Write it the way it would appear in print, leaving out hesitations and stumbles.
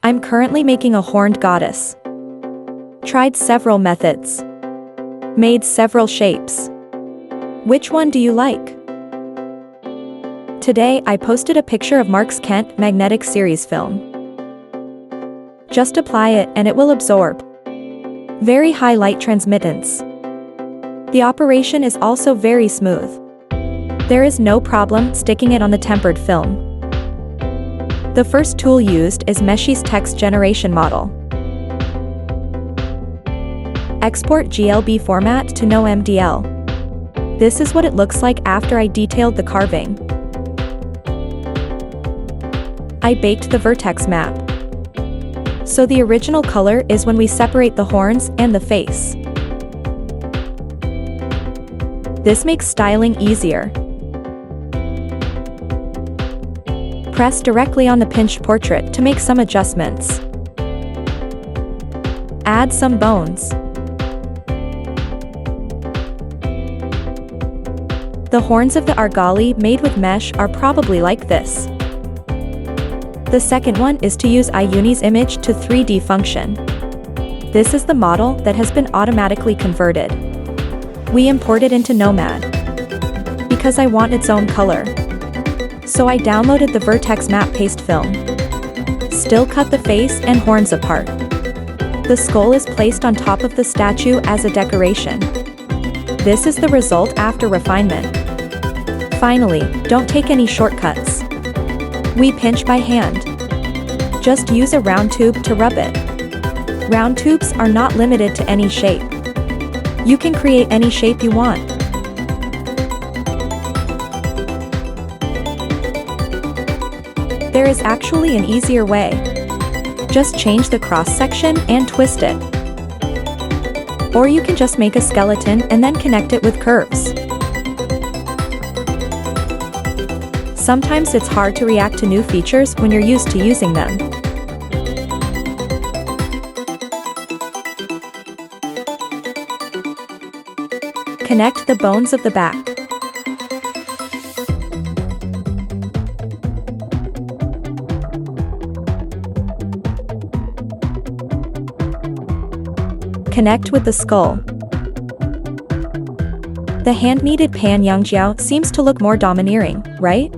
I'm currently making a horned goddess. Tried several methods. Made several shapes. Which one do you like? Today I posted a picture of Marks Kent magnetic series film. Just apply it and it will absorb. Very high light transmittance. The operation is also very smooth. There is no problem sticking it on the tempered film. The first tool used is Meshy's text generation model. Export GLB format to no MDL. This is what it looks like after I detailed the carving. I baked the vertex map. So the original color is when we separate the horns and the face. This makes styling easier. Press directly on the pinched portrait to make some adjustments. Add some bones. The horns of the argali made with mesh are probably like this. The second one is to use aiuni's image to 3D function. This is the model that has been automatically converted. We import it into Nomad because I want its own color. So I downloaded the vertex map paste film. Still cut the face and horns apart. The skull is placed on top of the statue as a decoration. This is the result after refinement. Finally, don't take any shortcuts. We pinch by hand. Just use a round tube to rub it. Round tubes are not limited to any shape. You can create any shape you want. There is actually an easier way. Just change the cross-section and twist it. Or you can just make a skeleton and then connect it with curves. Sometimes it's hard to react to new features when you're used to using them. Connect the bones of the back. Connect with the skull. The hand-kneaded pan yangjiao seems to look more domineering, right?